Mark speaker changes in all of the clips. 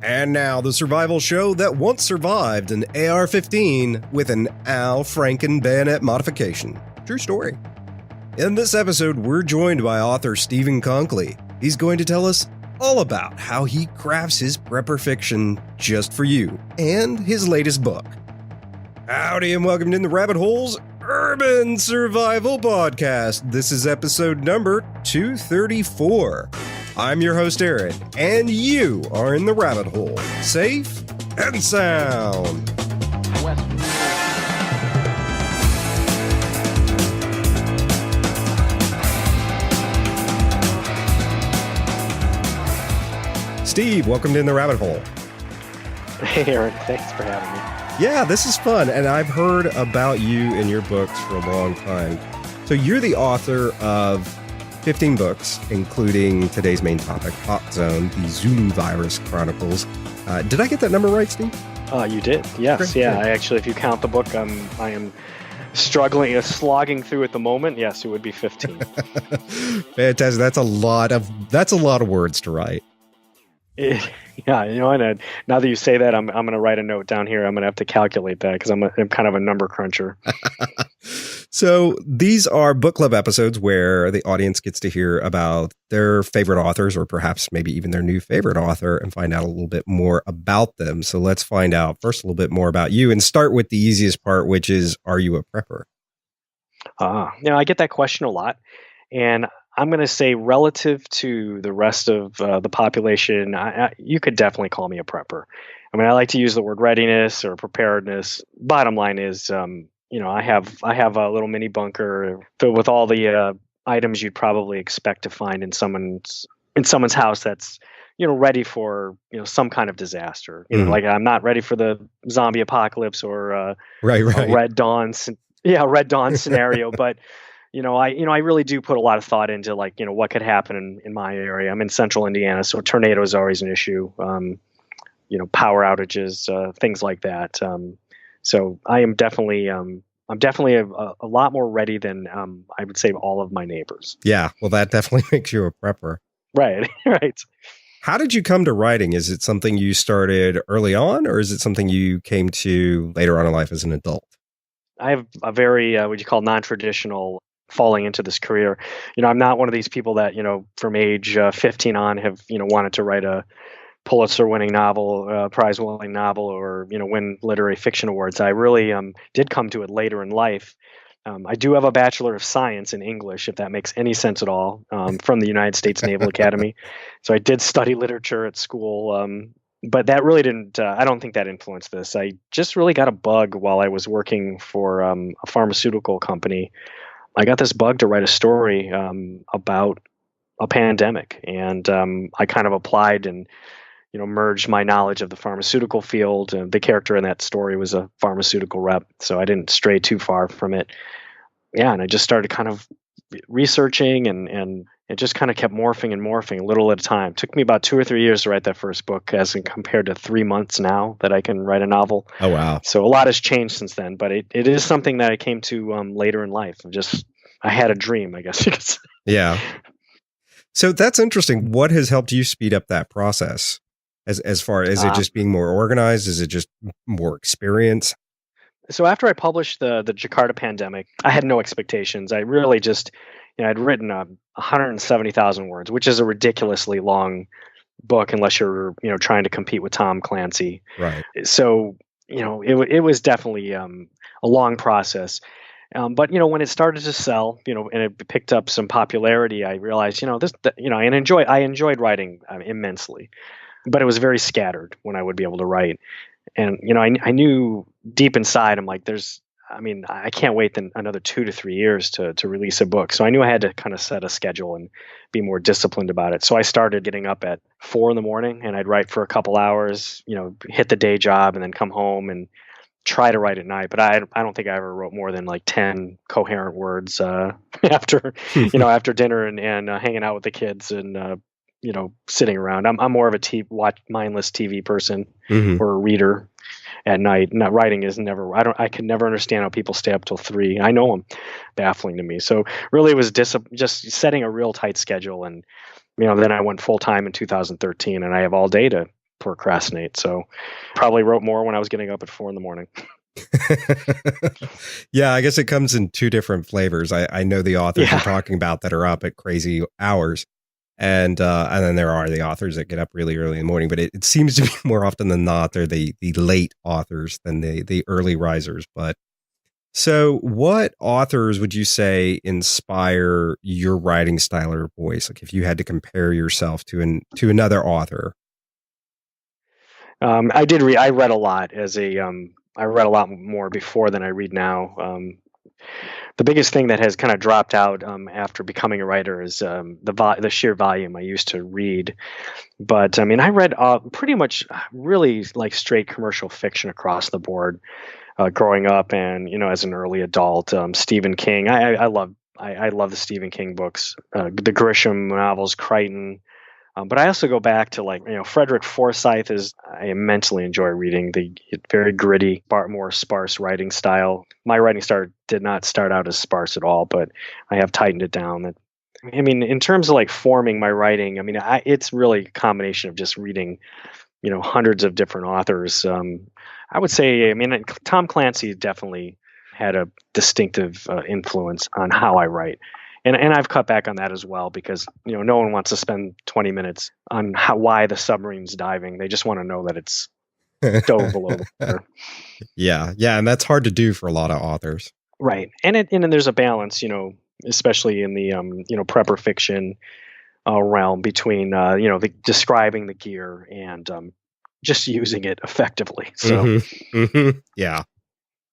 Speaker 1: And now the survival show that once survived an AR-15 with an Al Franken bayonet modification. True story. In this episode, we're joined by author Steven Konkoly. He's going to tell us all about how he crafts his prepper fiction just for you and his latest book. Howdy and welcome to the Rabbit Hole's Urban Survival Podcast. This is episode number 234. I'm your host, Aaron, and you are in the rabbit hole, safe and sound. Steve, welcome to In the Rabbit Hole.
Speaker 2: Hey, Aaron, thanks for having me.
Speaker 1: Yeah, this is fun, and I've heard about you and your books for a long time. So you're the author of 15 books, including today's main topic, Hot Zone, the Zulu Virus Chronicles. Did I get that number right, Steve?
Speaker 2: You did, yes.
Speaker 1: Great.
Speaker 2: Yeah, I actually, if you count the book, I am struggling, slogging through at the moment. Yes, it would be 15.
Speaker 1: Fantastic. That's a lot of words to write.
Speaker 2: Yeah, you know, and now that you say that, I'm going to write a note down here. I'm going to have to calculate that because I'm kind of a number cruncher.
Speaker 1: So these are book club episodes where the audience gets to hear about their favorite authors or perhaps maybe even their new favorite author and find out a little bit more about them. So let's find out first a little bit more about you and start with the easiest part, which is, are you a prepper?
Speaker 2: I get that question a lot. And I'm going to say relative to the rest of the population, you could definitely call me a prepper. I mean, I like to use the word readiness or preparedness. Bottom line is, I have a little mini bunker filled with all the items you'd probably expect to find in someone's house that's, ready for, some kind of disaster. Like I'm not ready for the zombie apocalypse or a Red Dawn scenario, but I really do put a lot of thought into what could happen in my area. I'm in central Indiana, so tornado is always an issue. Power outages, things like that. So I am definitely, I'm definitely a lot more ready than I would say all of my neighbors.
Speaker 1: Yeah, well, that definitely makes you a prepper.
Speaker 2: Right, right.
Speaker 1: How did you come to writing? Is it something you started early on, or is it something you came to later on in life as an adult?
Speaker 2: I have a very, what you call non-traditional falling into this career. I'm not one of these people that, from age 15 on have, wanted to write a Pulitzer-winning novel, prize-winning novel, or, win literary fiction awards. I really did come to it later in life. I do have a Bachelor of Science in English, if that makes any sense at all, from the United States Naval Academy. So I did study literature at school, but that really didn't, I don't think that influenced this. I just really got a bug while I was working for a pharmaceutical company. I got this bug to write a story about a pandemic, and I kind of applied and merged my knowledge of the pharmaceutical field. The character in that story was a pharmaceutical rep, so I didn't stray too far from it. Yeah, and I just started kind of researching, and it just kind of kept morphing and morphing a little at a time. It took me about 2 or 3 years to write that first book, as compared to 3 months now that I can write a novel.
Speaker 1: Oh, wow.
Speaker 2: So a lot has changed since then, but it is something that I came to later in life. I had a dream, I guess you could say.
Speaker 1: Yeah. So that's interesting. What has helped you speed up that process? As far as, is it just being more organized? Is it just more experience?
Speaker 2: So after I published the Jakarta pandemic, I had no expectations. I really just, I'd written 170,000 words, which is a ridiculously long book unless you're, trying to compete with Tom Clancy.
Speaker 1: Right.
Speaker 2: So, it was definitely a long process. But when it started to sell, and it picked up some popularity, I realized, I enjoyed writing immensely, but it was very scattered when I would be able to write. And, I knew deep inside, I'm like, I can't wait another 2 to 3 years to release a book. So I knew I had to kind of set a schedule and be more disciplined about it. So I started getting up at 4 a.m. and I'd write for a couple hours, hit the day job and then come home and try to write at night. But I don't think I ever wrote more than 10 coherent words after, after dinner and hanging out with the kids and, sitting around. I'm more of a mindless TV person or a reader at night. Not writing is never. I could never understand how people stay up till 3. I know them, baffling to me. So really, it was just setting a real tight schedule, and then I went full time in 2013, and I have all day to procrastinate. So probably wrote more when I was getting up at 4 a.m.
Speaker 1: Yeah, I guess it comes in two different flavors. I know the authors you're talking about that are up at crazy hours. And then there are the authors that get up really early in the morning, but it seems to be more often than not, they're the late authors than the early risers. But so what authors would you say inspire your writing style or voice? Like if you had to compare yourself to another author.
Speaker 2: I read a lot I read a lot more before than I read now. The biggest thing that has kind of dropped out after becoming a writer is the sheer volume I used to read. But I mean, I read pretty much really like straight commercial fiction across the board growing up, and as an early adult. Stephen King, I love the Stephen King books, the Grisham novels, Crichton. But I also go back to Frederick Forsyth I immensely enjoy reading the very gritty, more sparse writing style. My writing style did not start out as sparse at all, but I have tightened it down. I mean, in terms of forming my writing, I mean, it's really a combination of just reading, hundreds of different authors. I would say, I mean, Tom Clancy definitely had a distinctive influence on how I write. And I've cut back on that as well because no one wants to spend 20 minutes on why the submarine's diving. They just want to know that it's dove below the water.
Speaker 1: Yeah, and that's hard to do for a lot of authors.
Speaker 2: Right, and then there's a balance, especially in the prepper fiction realm between describing the gear and just using it effectively. So
Speaker 1: yeah.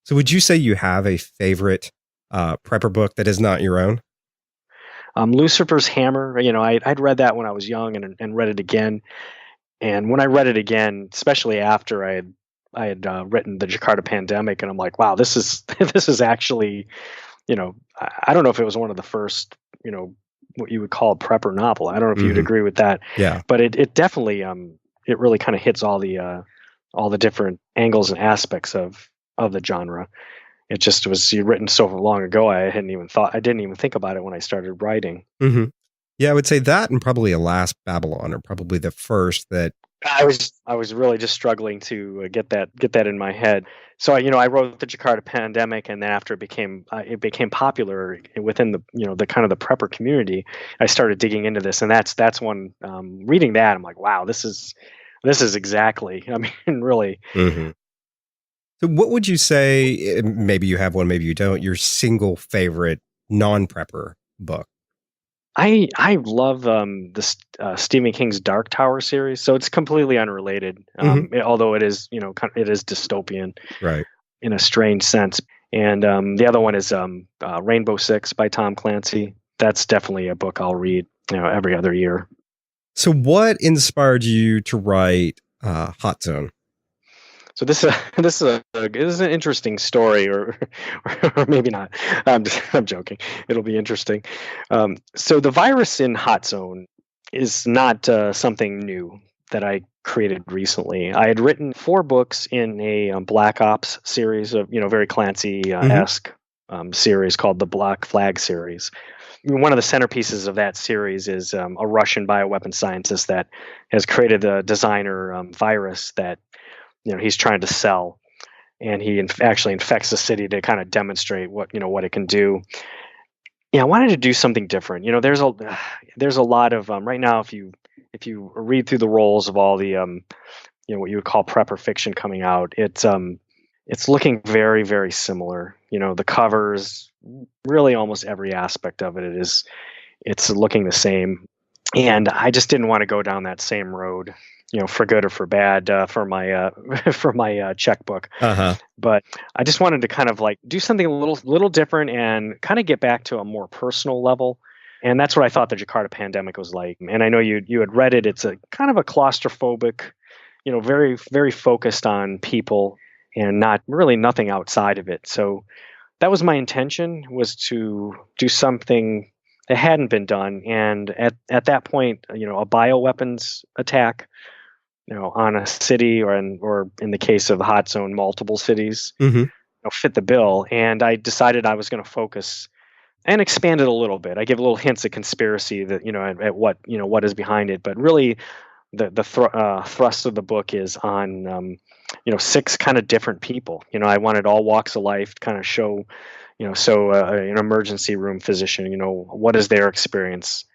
Speaker 1: So would you say you have a favorite prepper book that is not your own?
Speaker 2: Lucifer's Hammer, I'd read that when I was young and read it again. And when I read it again, especially after I had written the Jakarta Pandemic, and I'm like, wow, this is actually, I don't know if it was one of the first, what you would call a prepper novel. I don't know if you'd agree with that.
Speaker 1: Yeah.
Speaker 2: But it definitely, it really kind of hits all the different angles and aspects of the genre. It just was written so long ago. I didn't even think about it when I started writing.
Speaker 1: Mm-hmm. Yeah, I would say that and probably Alas Babylon are probably the first that
Speaker 2: I was really just struggling to get that in my head. So I wrote the Jakarta Pandemic, and then after it became popular within the the kind of the prepper community, I started digging into this, and that's when reading that I'm like, wow, this is exactly. I mean, really.
Speaker 1: Mm-hmm. So what would you say, maybe you have one, maybe you don't, your single favorite non-prepper book?
Speaker 2: I love Stephen King's Dark Tower series. So it's completely unrelated, although it is it is dystopian,
Speaker 1: right,
Speaker 2: in a strange sense. And the other one is Rainbow Six by Tom Clancy. That's definitely a book I'll read every other year.
Speaker 1: So what inspired you to write Hot Zone?
Speaker 2: So this is an interesting story, or maybe not. I'm joking. It'll be interesting. So the virus in Hot Zone is not something new that I created recently. I had written 4 books in a Black Ops series of very Clancy-esque series called the Black Flag series. One of the centerpieces of that series is a Russian bioweapon scientist that has created the designer virus that he's trying to sell, and he actually infects the city to kind of demonstrate what it can do. Yeah, I wanted to do something different. There's a lot of right now, if you read through the roles of all the what you would call prepper fiction coming out, it's looking very, very similar. The covers, really almost every aspect of it's looking the same, and I just didn't want to go down that same road. For good or for bad, for my checkbook. But I just wanted to kind of do something a little different and kind of get back to a more personal level. And that's what I thought the Jakarta Pandemic was like. And I know you had read it. It's a kind of a claustrophobic, very, very focused on people and not really nothing outside of it. So that was my intention, was to do something that hadn't been done. And at that point, a bioweapons attack, on a city, or in the case of the Hot Zone, multiple cities, fit the bill. And I decided I was going to focus and expand it a little bit. I give little hints of conspiracy that at what is behind it, but really thrust of the book is on 6 kind of different people. I wanted all walks of life to kind of show, an emergency room physician, what is their experience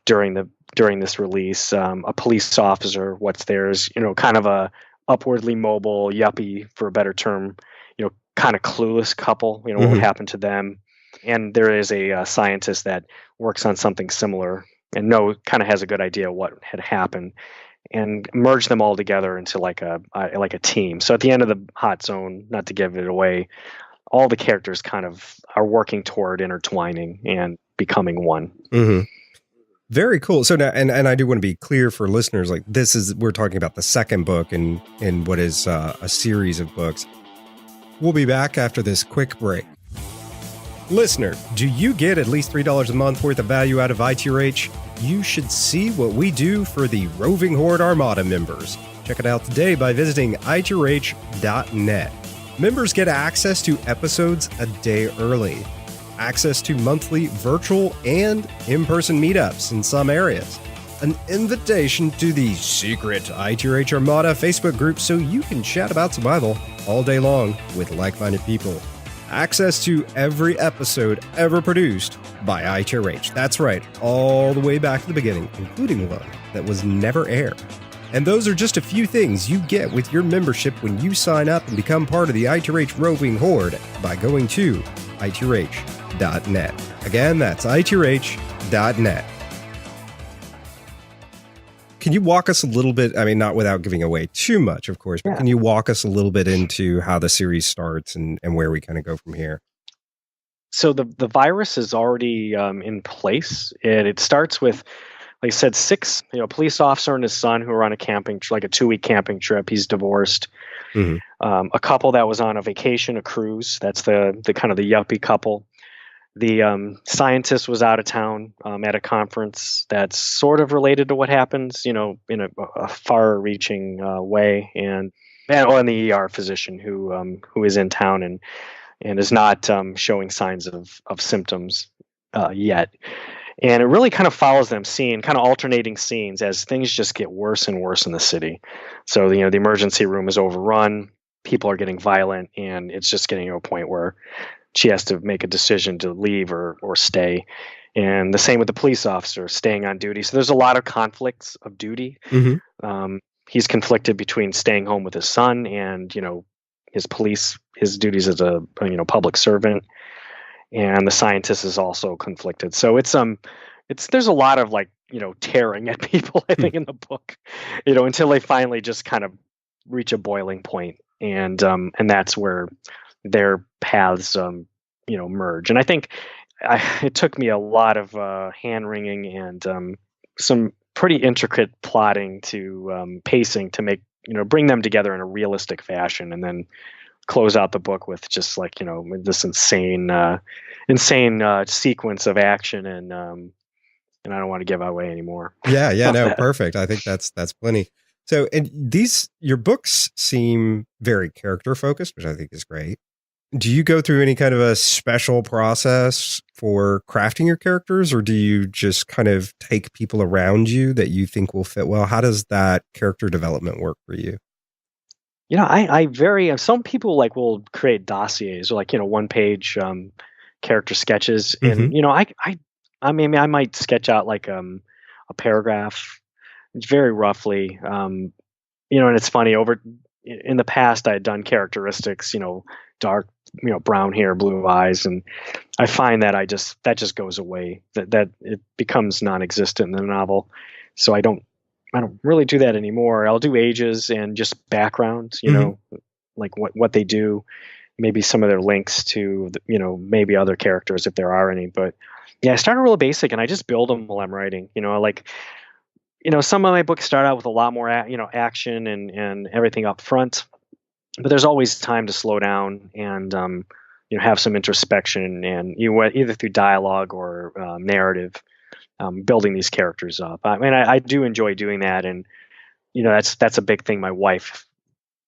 Speaker 2: during this release. A police officer, what's theirs? Kind of a upwardly mobile yuppie, for a better term. Kind of clueless couple. What would happen to them? And there is a scientist that works on something similar and kind of has a good idea what had happened, and merge them all together into like a team. So at the end of the Hot Zone, not to give it away, all the characters kind of are working toward intertwining and becoming one.
Speaker 1: Mm-hmm. Very cool. So now, and I do want to be clear for listeners, like we're talking about the second book in what is a series of books. We'll be back after this quick break. Listener, do you get at least $3 a month worth of value out of ITRH? You should see what we do for the Roving Horde Armada members. Check it out today by visiting itrh.net. Members get access to episodes a day early, access to monthly virtual and in-person meetups in some areas, an invitation to the secret ITRH Armada Facebook group so you can chat about survival all day long with like-minded people. Access to every episode ever produced by ITRH. That's right, all the way back to the beginning, including one that was never aired. And those are just a few things you get with your membership when you sign up and become part of the ITRH Roving Horde by going to itrh.net. Again, that's itrh.net. Can you walk us a little bit, I mean, not without giving away too much, of course, but can you walk us a little bit into how the series starts and where we kind of go from here?
Speaker 2: So the virus is already in place. It starts with, like I said, 6, police officer and his son who are on a 2-week camping trip. He's divorced. Mm-hmm. A couple that was on a vacation, a cruise. That's the kind of the yuppie couple. The scientist was out of town at a conference that's sort of related to what happens, in a far-reaching way, and the ER physician who is in town and is not showing signs of symptoms yet. And it really kind of follows them kind of alternating scenes as things just get worse and worse in the city. So the emergency room is overrun, people are getting violent, and it's just getting to a point where she has to make a decision to leave or stay. And the same with the police officer staying on duty. So there's a lot of conflicts of duty. Mm-hmm. He's conflicted between staying home with his son and, his duties as a public servant. And the scientist is also conflicted. So there's a lot of tearing at people, I think, in the book, until they finally just kind of reach a boiling point. And that's where their paths, merge. And I think it took me a lot of hand-wringing and some pretty intricate plotting to pacing to make, bring them together in a realistic fashion, and then close out the book with just this insane sequence of action. And I don't want to give away anymore.
Speaker 1: Yeah, no, perfect. I think that's plenty. So, and your books seem very character focused, which I think is great. Do you go through any kind of a special process for crafting your characters, or do you just kind of take people around you that you think will fit well? How does that character development work for you? Some people will create dossiers or 1-page character sketches. Mm-hmm. And, I might sketch out a paragraph very roughly, and it's funny in the past I had done characteristics, dark, brown hair, blue eyes. And I find that that just goes away, that it becomes non-existent in the novel. So I don't really do that anymore. I'll do ages and just backgrounds, like what they do, maybe some of their links to, maybe other characters if there are any. But yeah, I started real basic and I just build them while I'm writing. Some of my books start out with a lot more, action and everything up front. But there's always time to slow down and, have some introspection and either through dialogue or narrative. Building these characters up. I mean, I do enjoy doing that, and that's a big thing my wife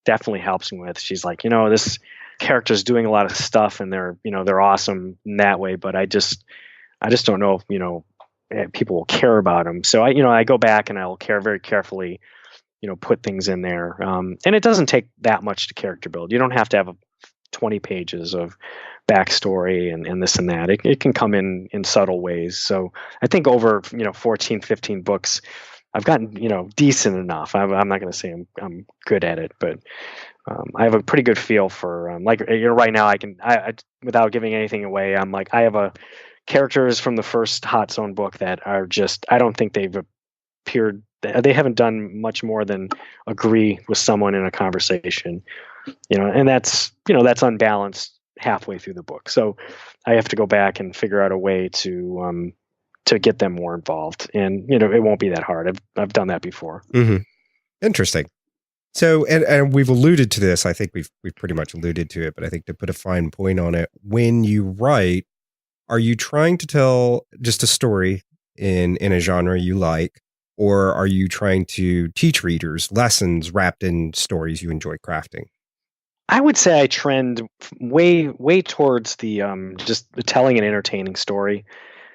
Speaker 1: definitely helps me with. She's like, this character's doing a lot of stuff, and they're awesome in that way, but I just don't know,
Speaker 2: people will care about them. So I go back and I'll very carefully, put things in there. And it doesn't take that much to character build. You don't have to have 20 pages of backstory and this and that. It can come in subtle ways. So I think over 14, 15 books, I've gotten decent enough. I'm not going to say I'm good at it, but I have a pretty good feel for right now. I without giving anything away, I'm like I have characters from the first Hot Zone book that are just I don't think they've appeared. They haven't done much more than agree with someone in a conversation, and that's unbalanced halfway through the book. So I have to go back and figure out a way to get them more involved, and it won't be that hard. I've done that before.
Speaker 1: Mm-hmm. Interesting. So, and we've alluded to this. I think we've pretty much alluded to it, but I think to put a fine point on it, when you write, are you trying to tell just a story in a genre you like? Or are you trying to teach readers lessons wrapped in stories you enjoy crafting?
Speaker 2: I would say I trend way towards the just telling an entertaining story,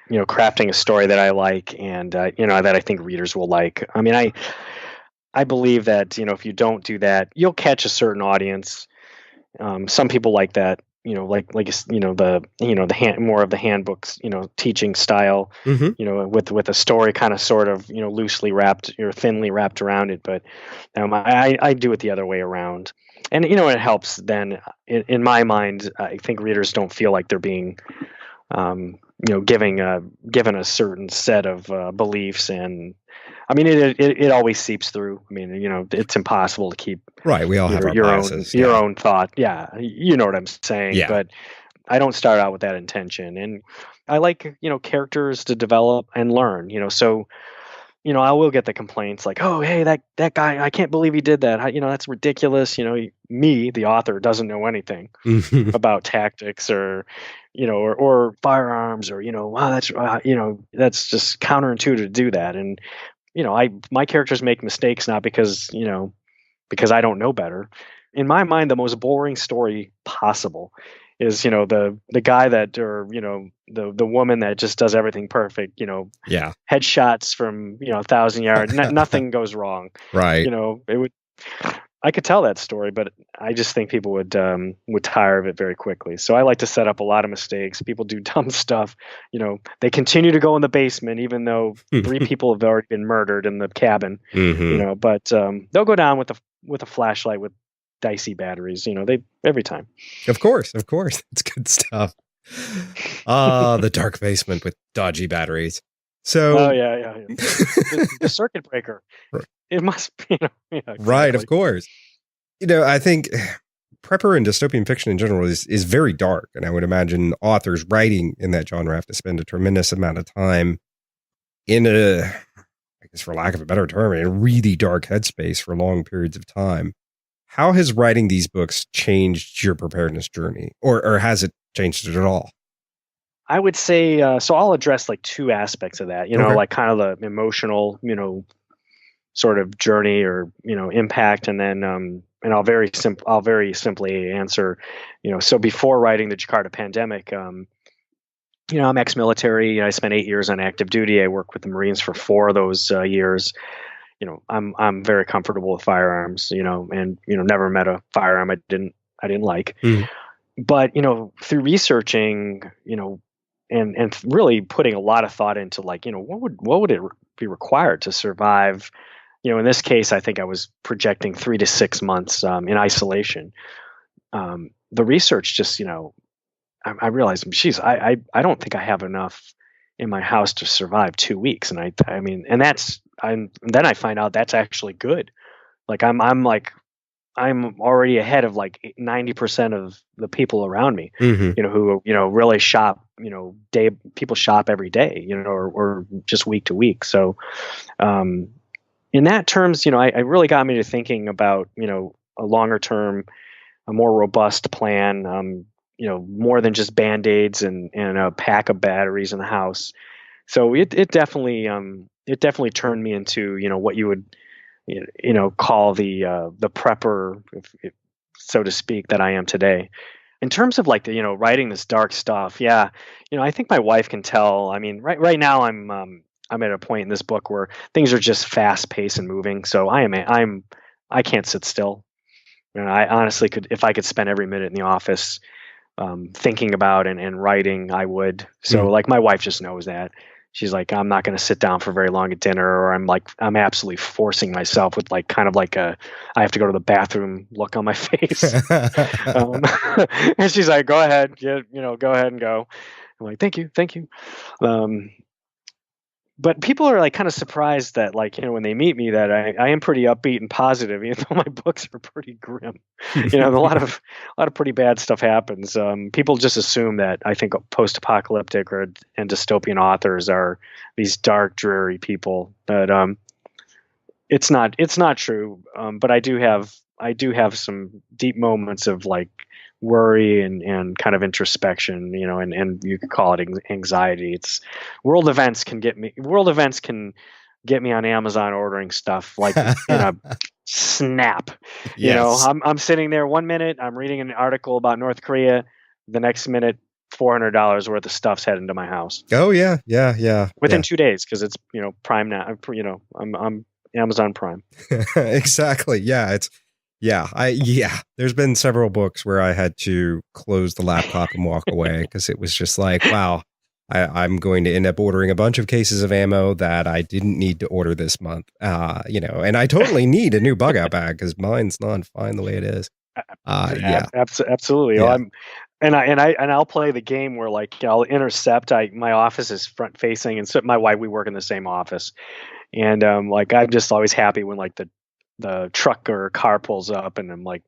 Speaker 2: crafting a story that I like and that I think readers will like. I mean, I believe that if you don't do that, you'll catch a certain audience. Some people like that, more of the handbooks, teaching style, with a story kind of sort of loosely wrapped or thinly wrapped around it. But I do it the other way around, and it helps. Then in my mind, I think readers don't feel like they're being given a certain set of beliefs, and I mean it always seeps through. I mean it's impossible to keep
Speaker 1: right. We all have our biases,
Speaker 2: your own thought. Yeah, you know what I'm saying.
Speaker 1: Yeah.
Speaker 2: But I don't start out with that intention, and I like characters to develop and learn. So I will get the complaints like, oh, hey, that guy, I can't believe he did that. That's ridiculous. Me, the author, doesn't know anything about tactics or firearms or wow, that's just counterintuitive to do that. And my characters make mistakes not because I don't know better. In my mind, the most boring story possible is the guy that or the woman that just does everything perfect.
Speaker 1: Yeah,
Speaker 2: headshots from 1,000 yards, nothing goes wrong.
Speaker 1: Right.
Speaker 2: It would. I could tell that story, but I just think people would tire of it very quickly. So I like to set up a lot of mistakes. People do dumb stuff. They continue to go in the basement even though 3 people have already been murdered in the cabin.
Speaker 1: Mm-hmm.
Speaker 2: But they'll go down with a flashlight with dicey batteries. They every time.
Speaker 1: Of course, it's good stuff. The dark basement with dodgy batteries. So,
Speaker 2: oh yeah. The circuit breaker. It must be, exactly.
Speaker 1: Right, of course. I think prepper and dystopian fiction in general is very dark, and I would imagine authors writing in that genre have to spend a tremendous amount of time in I guess for lack of a better term, in a really dark headspace for long periods of time. How has writing these books changed your preparedness journey, or has it changed it at all?
Speaker 2: I would say so. I'll address like 2 aspects of that.
Speaker 1: Okay.
Speaker 2: Like kind of the emotional, sort of journey or impact, and then and I'll very simply answer. So before writing the Jakarta pandemic, I'm ex-military. I spent 8 years on active duty. I worked with the Marines for 4 of those years. I'm very comfortable with firearms. And never met a firearm I didn't like.
Speaker 1: Mm.
Speaker 2: But through researching, and really putting a lot of thought into like what would it be required to survive. In this case, I think I was projecting 3 to 6 months in isolation. The research just, I realized, geez, I don't think I have enough in my house to survive 2 weeks. And then I find out that's actually good. Like I'm already ahead of like 90% of the people around me,
Speaker 1: Mm-hmm.
Speaker 2: who, really shop, people shop every day, or just week to week. So, in that terms, I really got me to thinking about, a longer term, a more robust plan, more than just Band-Aids and a pack of batteries in the house. So it definitely turned me into, what you would, call the prepper, if so to speak, that I am today. In terms of like writing this dark stuff, yeah, I think my wife can tell. I mean, right now I'm I'm at a point in this book where things are just fast paced and moving. So I can't sit still. And I honestly could, if I could spend every minute in the office thinking about and writing, I would. So like my wife just knows that. She's like, I'm not going to sit down for very long at dinner, or I'm absolutely forcing myself with like kind of like I have to go to the bathroom look on my face. And she's like, go ahead, go ahead and go. I'm like, thank you. But people are like kind of surprised that like, when they meet me that I am pretty upbeat and positive, even though my books are pretty grim. A lot of pretty bad stuff happens. People just assume that I think post-apocalyptic and dystopian authors are these dark, dreary people. But it's not true. But I do have some deep moments of like worry and kind of introspection, and you could call it anxiety. It's world events can get me on Amazon ordering stuff like in a snap.
Speaker 1: Yes.
Speaker 2: I'm sitting there 1 minute, I'm reading an article about North Korea, the next minute $400 worth of stuff's heading to my house.
Speaker 1: Oh yeah.
Speaker 2: Within 2 days, because it's Prime now. I'm Amazon Prime.
Speaker 1: Exactly. Yeah. There's been several books where I had to close the laptop and walk away because it was just like, wow, I'm going to end up ordering a bunch of cases of ammo that I didn't need to order this month. And I totally need a new bug out bag because mine's not fine the way it is.
Speaker 2: Absolutely.
Speaker 1: Yeah.
Speaker 2: I'll play the game where like I'll intercept. My office is front facing, and so my wife, we work in the same office, and like I'm just always happy when like the truck or car pulls up and I'm like,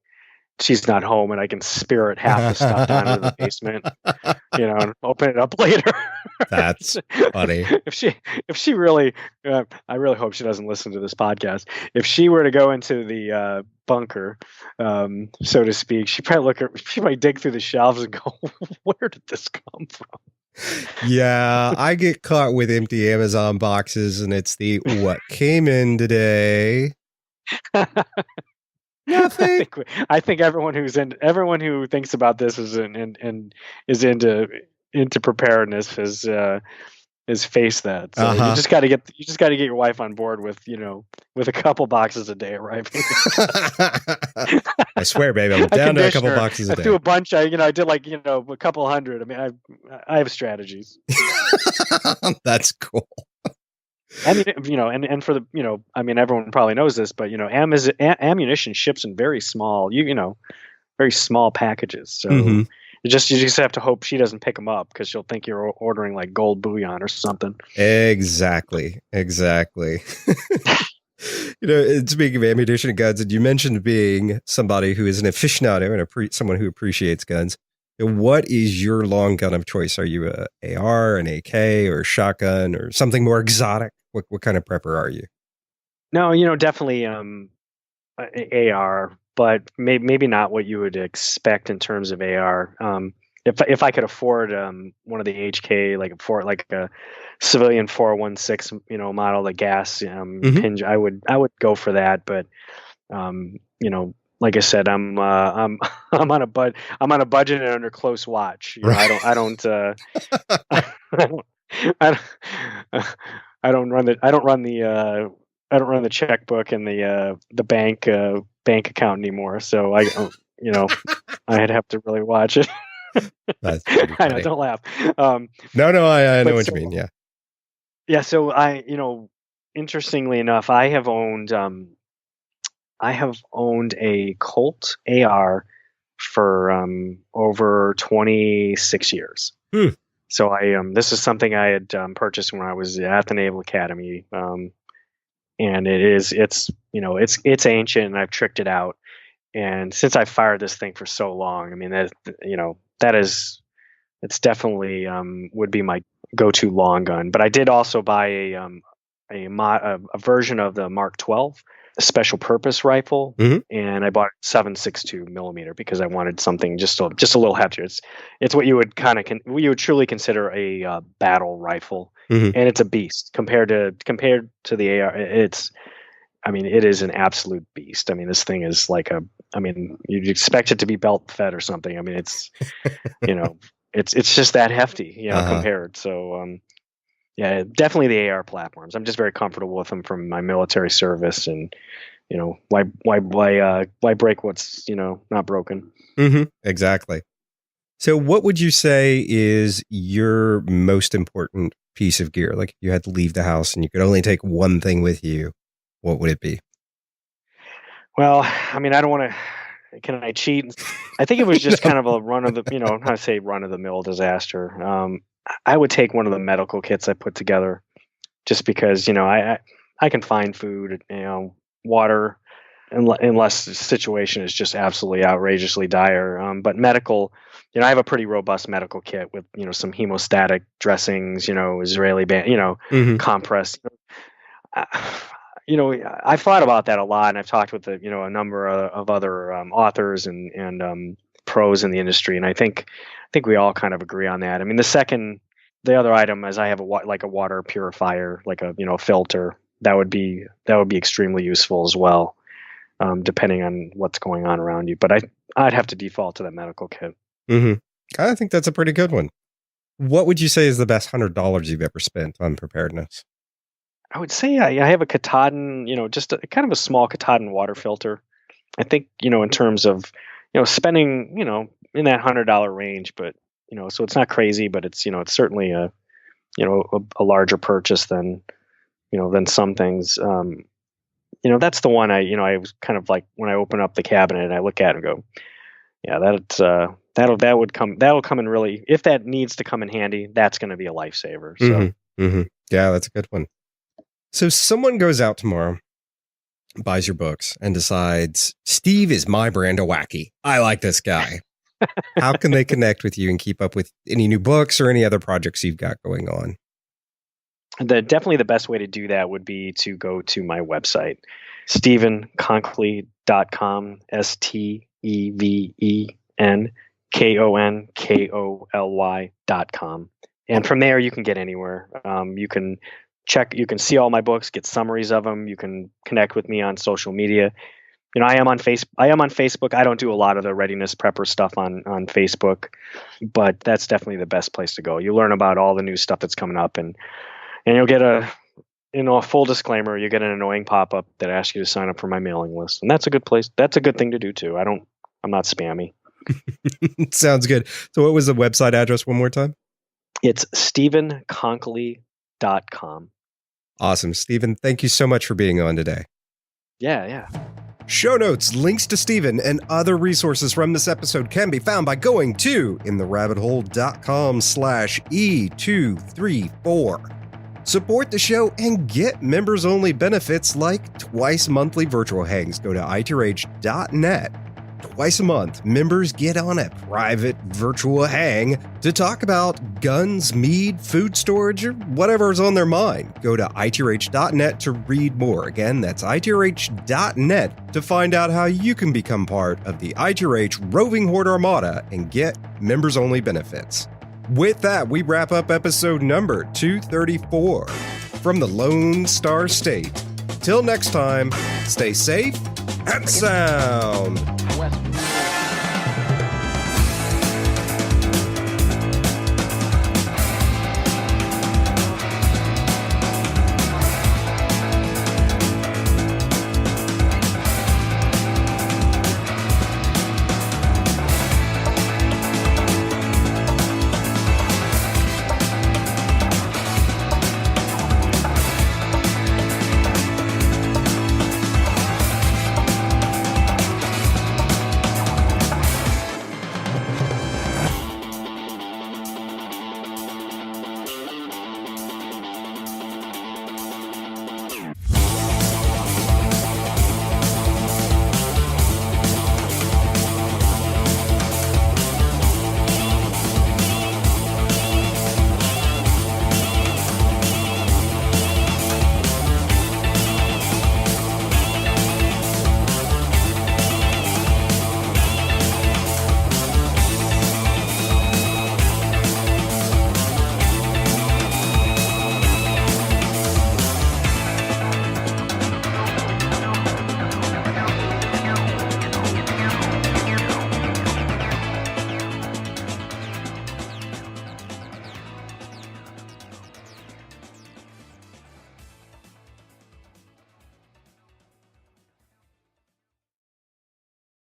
Speaker 2: she's not home, and I can spirit half the stuff down into the basement, and open it up later.
Speaker 1: That's funny.
Speaker 2: If she really, I really hope she doesn't listen to this podcast. If she were to go into the bunker, so to speak, she might dig through the shelves and go, where did this come from?
Speaker 1: Yeah, I get caught with empty Amazon boxes, and it's what came in today. Nothing.
Speaker 2: I think everyone who thinks about this is into preparedness has faced that. So you just got to get your wife on board with a couple boxes a day arriving.
Speaker 1: I swear, baby, I'm down to a couple boxes a day.
Speaker 2: I do a bunch. I did like a couple hundred. I mean, I have strategies.
Speaker 1: That's cool.
Speaker 2: I mean, and for the, everyone probably knows this, but ammunition ships in very small, very small packages. So you just have to hope she doesn't pick them up because she'll think you're ordering like gold bullion or something.
Speaker 1: Exactly. Speaking of ammunition and guns, and you mentioned being somebody who is an aficionado and someone who appreciates guns. What is your long gun of choice? Are you a AR, an AK, or a shotgun, or something more exotic? What kind of prepper are you? No,
Speaker 2: definitely AR, but maybe not what you would expect in terms of AR. If I could afford one of the HK, like a civilian 416, model, the gas hinge, I would go for that. But like I said, I'm on a budget and under close watch. I don't run the checkbook and the bank account anymore. So I'd have to really watch it.
Speaker 1: That's
Speaker 2: I know, don't laugh.
Speaker 1: No, I know what you mean. Yeah.
Speaker 2: Yeah. So interestingly enough, I have owned a Colt AR for over 26 years. So this is something I had purchased when I was at the Naval Academy, and it's ancient, and I've tricked it out. And since I fired this thing for so long, I mean it's definitely would be my go-to long gun. But I did also buy a version of the Mark 12. A special purpose rifle, and I bought 7.62 millimeter because I wanted something just a little heftier. It's what you would truly consider a battle rifle, and it's a beast compared to the AR. It is an absolute beast. I mean, this thing is like you'd expect it to be belt fed or something. I mean, it's it's just that hefty, compared. So Yeah, definitely the AR platforms. I'm just very comfortable with them from my military service, and why break what's not broken.
Speaker 1: Exactly. So what would you say is your most important piece of gear? Like if you had to leave the house and you could only take one thing with you, what would it be?
Speaker 2: Well, I mean, I don't want to. Can I cheat? I think it was just kind of a run of the, how to say run of the mill disaster. I would take one of the medical kits I put together, just because I can find food, water, unless the situation is just absolutely outrageously dire. But medical, I have a pretty robust medical kit with some hemostatic dressings, Israeli band, compress. I've thought about that a lot, and I've talked with a number of other authors and pros in the industry, and I think we all kind of agree on that. I mean, the other item is I have a water purifier, like a filter that would be extremely useful as well, depending on what's going on around you. But I'd have to default to that medical kit.
Speaker 1: I think that's a pretty good one. What would you say is the best $100 you've ever spent on preparedness?
Speaker 2: I would say I have a Katahdin, just a kind of a small Katahdin water filter. I think, in terms of, spending, in that $100 range, but, so it's not crazy, but it's, it's certainly a larger purchase than some things. That's the one I was kind of like, when I open up the cabinet and I look at it and go, yeah, that'll come in really, if that needs to come in handy, that's going to be a lifesaver. So,
Speaker 1: yeah, that's a good one. So someone goes out tomorrow, buys your books, and decides, Steve is my brand of wacky. I like this guy. How can they connect with you and keep up with any new books or any other projects you've got going on?
Speaker 2: Definitely the best way to do that would be to go to my website, stevenkonkoly.com, StevenKonkoly.com. And from there, you can get anywhere. You can see all my books, get summaries of them. You can connect with me on social media. I am on Facebook. I don't do a lot of the readiness prepper stuff on Facebook, but that's definitely the best place to go. You learn about all the new stuff that's coming up, and you'll get a full disclaimer. You get an annoying pop-up that asks you to sign up for my mailing list, and that's a good place. That's a good thing to do too. I'm not spammy.
Speaker 1: Sounds good. So what was the website address one more time?
Speaker 2: It's stevenkonkoly.com.
Speaker 1: Awesome. Steven, thank you so much for being on today.
Speaker 2: Yeah.
Speaker 1: Show notes, links to Steven, and other resources from this episode can be found by going to intherabbithole.com/E234. Support the show and get members-only benefits like twice monthly virtual hangs. Go to itrh.net. Twice a month, members get on a private virtual hang to talk about guns, mead, food storage, or whatever's on their mind. Go to itrh.net to read more. Again, that's itrh.net to find out how you can become part of the ITRH Roving Horde Armada and get members-only benefits. With that, we wrap up episode number 234 from the Lone Star State. Till next time, stay safe and sound.
Speaker 3: West.